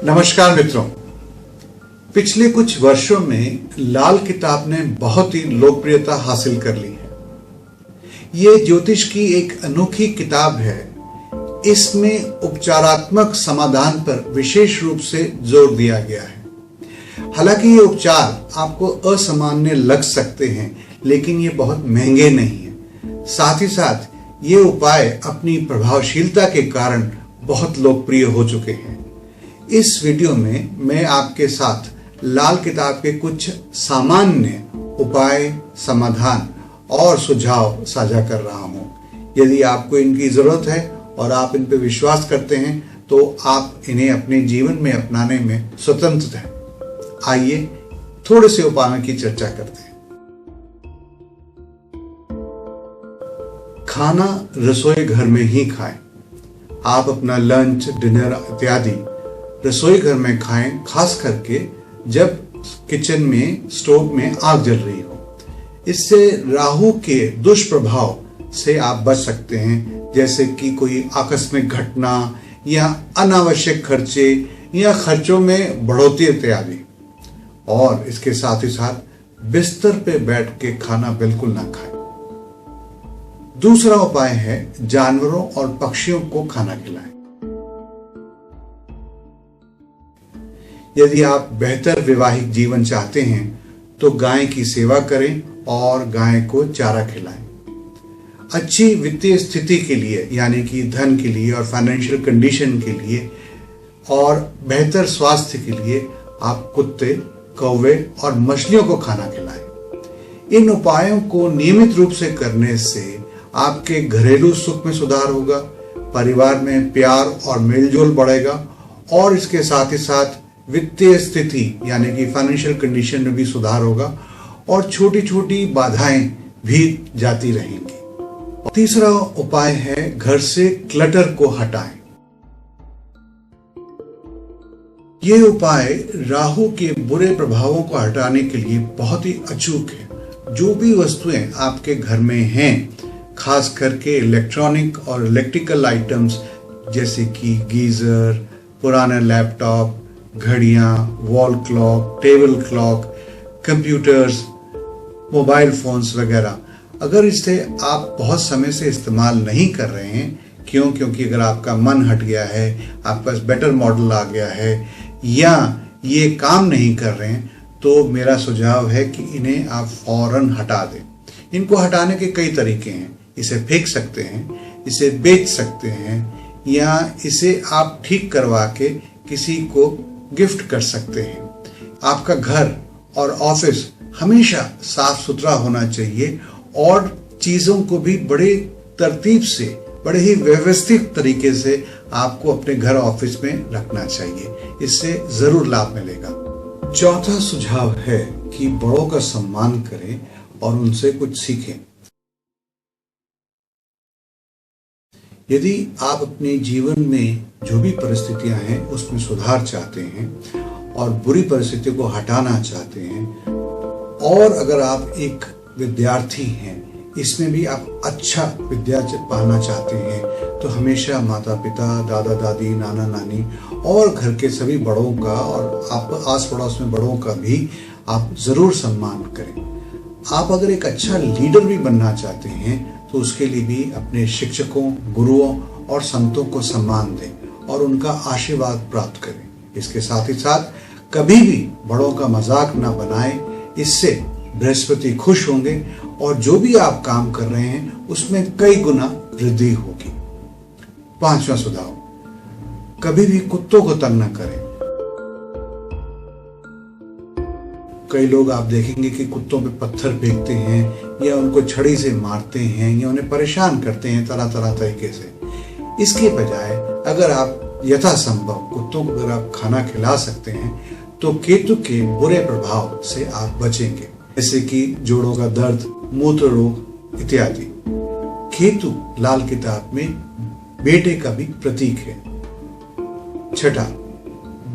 नमस्कार मित्रों, पिछले कुछ वर्षों में लाल किताब ने बहुत ही लोकप्रियता हासिल कर ली है। ये ज्योतिष की एक अनोखी किताब है। इसमें उपचारात्मक समाधान पर विशेष रूप से जोर दिया गया है। हालांकि ये उपचार आपको असामान्य लग सकते हैं, लेकिन ये बहुत महंगे नहीं है। साथ ही साथ ये उपाय अपनी प्रभावशीलता के कारण बहुत लोकप्रिय हो चुके हैं। इस वीडियो में मैं आपके साथ लाल किताब के कुछ सामान्य उपाय, समाधान और सुझाव साझा कर रहा हूं। यदि आपको इनकी जरूरत है और आप इन पर विश्वास करते हैं तो आप इन्हें अपने जीवन में अपनाने में स्वतंत्र हैं। आइए थोड़े से उपायों की चर्चा करते हैं। खाना रसोई घर में ही खाएं। आप अपना लंच, डिनर इत्यादि रसोई घर में खाएं, खास करके जब किचन में, स्टोव में आग जल रही हो। इससे राहु के दुष्प्रभाव से आप बच सकते हैं, जैसे कि कोई आकस्मिक घटना या अनावश्यक खर्चे या खर्चों में बढ़ोतरी इत्यादि। और इसके साथ ही साथ बिस्तर पे बैठ के खाना बिल्कुल ना खाएं। दूसरा उपाय है जानवरों और पक्षियों को खाना खिलाएं। यदि आप बेहतर वैवाहिक जीवन चाहते हैं तो गाय की सेवा करें और गाय को चारा खिलाएं। अच्छी वित्तीय स्थिति के लिए, यानी कि धन के लिए और फाइनेंशियल कंडीशन के लिए और बेहतर स्वास्थ्य के लिए आप कुत्ते, कौवे और मछलियों को खाना खिलाएं। इन उपायों को नियमित रूप से करने से आपके घरेलू सुख में सुधार होगा, परिवार में प्यार और मेलजोल बढ़ेगा और इसके साथ ही साथ वित्तीय स्थिति यानी कि फाइनेंशियल कंडीशन में भी सुधार होगा और छोटी छोटी बाधाएं भी जाती रहेंगी। तीसरा उपाय है घर से क्लटर को हटाएं। यह उपाय राहु के बुरे प्रभावों को हटाने के लिए बहुत ही अचूक है। जो भी वस्तुएं आपके घर में हैं, खास करके इलेक्ट्रॉनिक और इलेक्ट्रिकल आइटम्स जैसे कि गीजर, पुराना लैपटॉप, घड़ियां, wall clock, table clock, computers, mobile phones वगैरह, अगर इसे आप बहुत समय से इस्तेमाल नहीं कर रहे हैं, क्योंकि अगर आपका मन हट गया है, आपके पास बेटर मॉडल आ गया है या ये काम नहीं कर रहे हैं, तो मेरा सुझाव है कि इन्हें आप फौरन हटा दें। इनको हटाने के कई तरीके हैं। इसे फेंक सकते हैं, इसे बेच सकते हैं या इसे आप ठीक करवा के किसी को गिफ्ट कर सकते हैं। आपका घर और ऑफिस हमेशा साफ सुथरा होना चाहिए और चीजों को भी बड़े तरतीब से, बड़े ही व्यवस्थित तरीके से आपको अपने घर ऑफिस में रखना चाहिए। इससे जरूर लाभ मिलेगा। चौथा सुझाव है कि बड़ों का सम्मान करें और उनसे कुछ सीखें। यदि आप अपने जीवन में जो भी परिस्थितियां हैं उसमें सुधार चाहते हैं और बुरी परिस्थितियों को हटाना चाहते हैं, और अगर आप एक विद्यार्थी हैं, इसमें भी आप अच्छा विद्या पाना चाहते हैं, तो हमेशा माता पिता, दादा दादी, नाना नानी और घर के सभी बड़ों का और आप आस पड़ोस में बड़ों का भी आप जरूर सम्मान करें। आप अगर एक अच्छा लीडर भी बनना चाहते हैं तो उसके लिए भी अपने शिक्षकों, गुरुओं और संतों को सम्मान दें और उनका आशीर्वाद प्राप्त करें। इसके साथ ही साथ कभी भी बड़ों का मजाक ना बनाएं। इससे बृहस्पति खुश होंगे और जो भी आप काम कर रहे हैं उसमें कई गुना वृद्धि होगी। पांचवा सुझाव, कभी भी कुत्तों को तंग न करें। कई लोग आप देखेंगे कि कुत्तों पे पत्थर फेंकते हैं या उनको छड़ी से मारते हैं या उन्हें परेशान करते हैं तरह तरह तरीके से। इसके बजाय अगर आप यथासंभव कुत्तों को अगर आप खाना खिला सकते हैं तो केतु के बुरे प्रभाव से आप बचेंगे, जैसे कि जोड़ों का दर्द, मूत्र रोग इत्यादि। केतु लाल किताब में बेटे का भी प्रतीक है। छठा,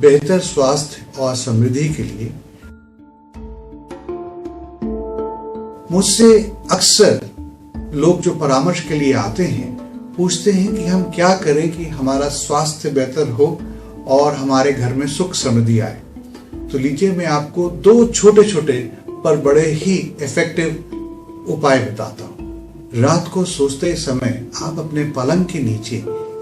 बेहतर स्वास्थ्य और समृद्धि के लिए मुझसे अक्सर लोग जो परामर्श के लिए आते हैं पूछते हैं कि हम क्या करें कि हमारा स्वास्थ्य बेहतर हो और हमारे घर में सुख समृद्धि आए। तो लीजिए मैं आपको 2 छोटे छोटे पर बड़े ही इफेक्टिव उपाय बताता हूँ। रात को सोते समय आप अपने पलंग के नीचे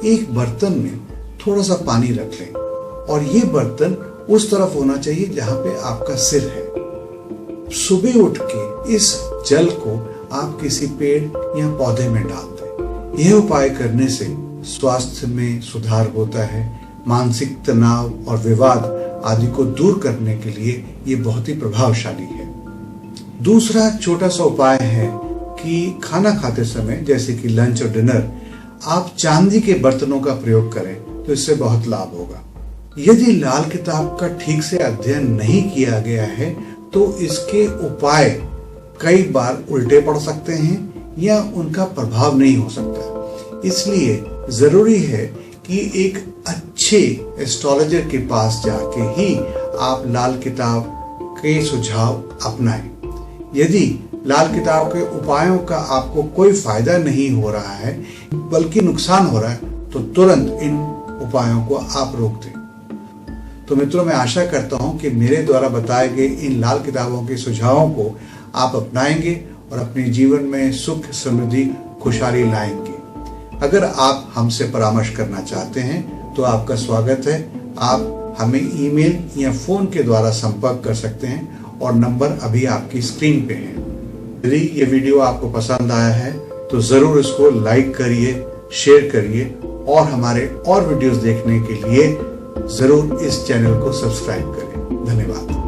एक बर्तन में थोड़ा सा पानी रख लें और ये बर्तन उस तरफ होना चाहिए जहां पे आपका सिर है। सुबह उठ के इस जल को आप किसी पेड़ या पौधे में डाल दें। यह उपाय करने से स्वास्थ्य में सुधार होता है। मानसिक तनाव और विवाद आदि को दूर करने के लिए ये बहुत ही प्रभावशाली है। दूसरा छोटा सा उपाय है कि खाना खाते समय जैसे कि लंच और डिनर आप चांदी के बर्तनों का प्रयोग करें तो इससे बहुत लाभ होगा। यदि लाल किताब का ठीक से अध्ययन नहीं किया गया है तो इसके उपाय कई बार उल्टे पड़ सकते हैं या उनका प्रभाव नहीं हो सकता। इसलिए जरूरी है कि एक अच्छे एस्ट्रोलॉजर के पास जाके ही आप लाल किताब के सुझाव अपनाएं। यदि लाल किताब के उपायों का आपको कोई फायदा नहीं हो रहा है बल्कि नुकसान हो रहा है तो तुरंत इन उपायों को आप रोक दें। तो मित्रों, मैं आशा करता हूं कि मेरे द्वारा बताए गए इन लाल किताबों के सुझावों को आप अपनाएंगे और अपने जीवन में सुख समृद्धि खुशहाली लाएंगे। अगर आप हमसे परामर्श करना चाहते हैं तो आपका स्वागत है। आप हमें ईमेल या फोन के द्वारा संपर्क कर सकते हैं और नंबर अभी आपकी स्क्रीन पे है। यदि ये वीडियो आपको पसंद आया है तो जरूर इसको लाइक करिए, शेयर करिए और हमारे और वीडियोस देखने के लिए जरूर इस चैनल को सब्सक्राइब करें। धन्यवाद।